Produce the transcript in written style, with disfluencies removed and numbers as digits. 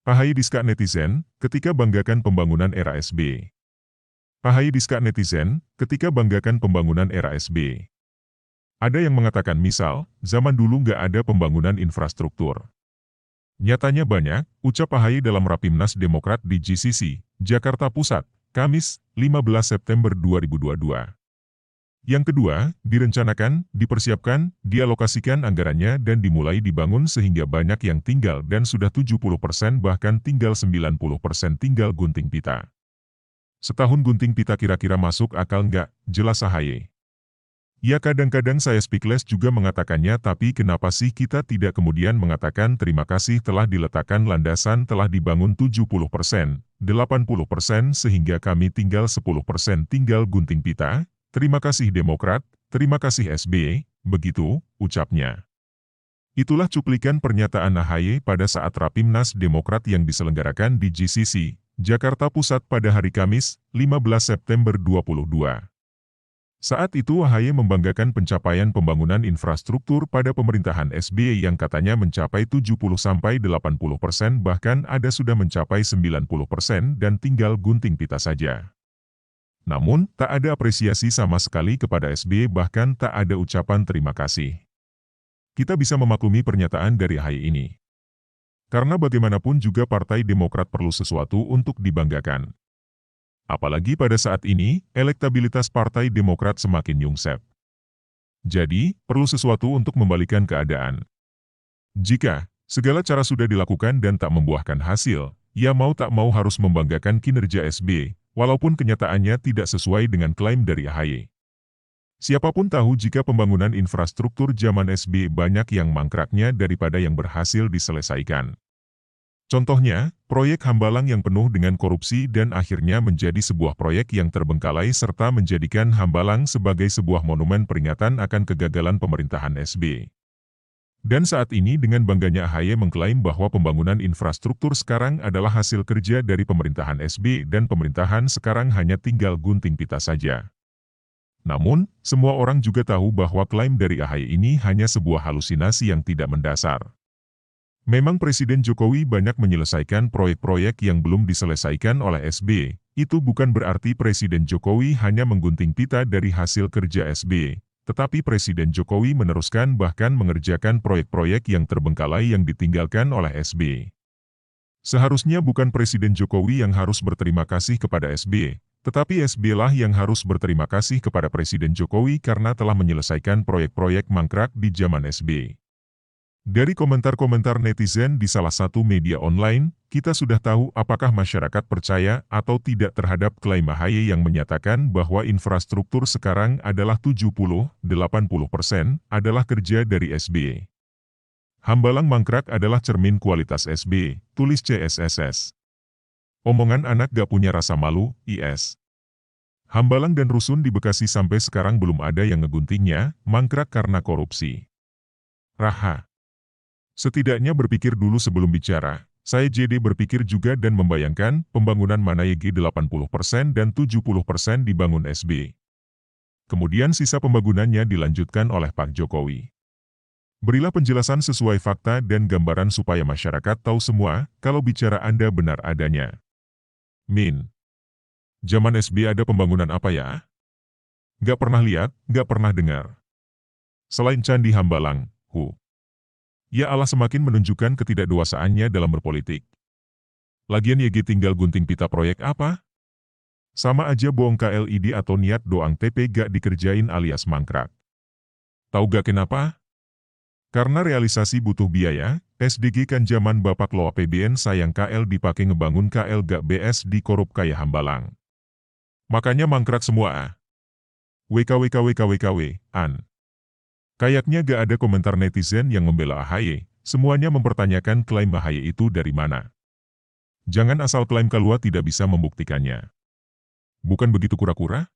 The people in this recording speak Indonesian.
AHY diska netizen, ketika banggakan pembangunan era SB. AHY diska netizen, ketika banggakan pembangunan era SB. Ada yang mengatakan misal, zaman dulu nggak ada pembangunan infrastruktur. Nyatanya banyak, ucap AHY dalam Rapimnas Demokrat di GCC, Jakarta Pusat, Kamis, 15 September 2022. Yang kedua, direncanakan, dipersiapkan, dialokasikan anggarannya dan dimulai dibangun sehingga banyak yang tinggal dan sudah 70% bahkan tinggal 90% tinggal gunting pita. Setahun gunting pita kira-kira masuk akal nggak? Jelas AHY. Ya kadang-kadang saya speechless juga mengatakannya, tapi kenapa sih kita tidak kemudian mengatakan terima kasih telah diletakkan landasan, telah dibangun 70%, 80% sehingga kami tinggal 10% tinggal gunting pita. Terima kasih Demokrat, terima kasih SBY, begitu, ucapnya. Itulah cuplikan pernyataan AHY pada saat Rapimnas Demokrat yang diselenggarakan di GCC, Jakarta Pusat pada hari Kamis, 15 September 2022. Saat itu AHY membanggakan pencapaian pembangunan infrastruktur pada pemerintahan SBY yang katanya mencapai 70-80%, bahkan ada sudah mencapai 90% dan tinggal gunting pita saja. Namun, tak ada apresiasi sama sekali kepada SBY, bahkan tak ada ucapan terima kasih. Kita bisa memaklumi pernyataan dari AHY ini. Karena bagaimanapun juga Partai Demokrat perlu sesuatu untuk dibanggakan. Apalagi pada saat ini, elektabilitas Partai Demokrat semakin nyungsep. Jadi, perlu sesuatu untuk membalikan keadaan. Jika segala cara sudah dilakukan dan tak membuahkan hasil, ya mau tak mau harus membanggakan kinerja SBY, walaupun kenyataannya tidak sesuai dengan klaim dari AHY. Siapapun tahu jika pembangunan infrastruktur zaman SBY banyak yang mangkraknya daripada yang berhasil diselesaikan. Contohnya, proyek Hambalang yang penuh dengan korupsi dan akhirnya menjadi sebuah proyek yang terbengkalai serta menjadikan Hambalang sebagai sebuah monumen peringatan akan kegagalan pemerintahan SBY. Dan saat ini dengan bangganya AHY mengklaim bahwa pembangunan infrastruktur sekarang adalah hasil kerja dari pemerintahan SBY dan pemerintahan sekarang hanya tinggal gunting pita saja. Namun, semua orang juga tahu bahwa klaim dari AHY ini hanya sebuah halusinasi yang tidak mendasar. Memang Presiden Jokowi banyak menyelesaikan proyek-proyek yang belum diselesaikan oleh SBY, itu bukan berarti Presiden Jokowi hanya menggunting pita dari hasil kerja SBY, tetapi Presiden Jokowi meneruskan bahkan mengerjakan proyek-proyek yang terbengkalai yang ditinggalkan oleh SBY. Seharusnya bukan Presiden Jokowi yang harus berterima kasih kepada SBY, tetapi SBY lah yang harus berterima kasih kepada Presiden Jokowi karena telah menyelesaikan proyek-proyek mangkrak di zaman SBY. Dari komentar-komentar netizen di salah satu media online, kita sudah tahu apakah masyarakat percaya atau tidak terhadap klaim AHY yang menyatakan bahwa infrastruktur sekarang adalah 70-80% adalah kerja dari SBY. Hambalang mangkrak adalah cermin kualitas SBY, tulis CSSS. Omongan anak gak punya rasa malu, IS. Hambalang dan rusun di Bekasi sampai sekarang belum ada yang ngeguntingnya, mangkrak karena korupsi. Raha. Setidaknya berpikir dulu sebelum bicara. Saya JD berpikir juga dan membayangkan pembangunan mana YG 80% dan 70% dibangun SBY. Kemudian sisa pembangunannya dilanjutkan oleh Pak Jokowi. Berilah penjelasan sesuai fakta dan gambaran supaya masyarakat tahu semua kalau bicara Anda benar adanya. Min. Zaman SBY ada pembangunan apa ya? Gak pernah lihat, gak pernah dengar. Selain Candi Hambalang, Ya Allah semakin menunjukkan ketidakdewasaannya dalam berpolitik. Lagian YG tinggal gunting pita proyek apa? Sama aja bohong KLID atau niat doang TP gak dikerjain alias mangkrak. Tahu gak kenapa? Karena realisasi butuh biaya, SDG kan zaman Bapak Lo APBN sayang KL dipakai ngebangun KL gak BS di korup kayak Hambalang. Makanya mangkrak semua WKWKWKWKW, an. Kayaknya gak ada komentar netizen yang membela AHY, semuanya mempertanyakan klaim AHY itu dari mana. Jangan asal klaim keluar tidak bisa membuktikannya. Bukan begitu kura-kura?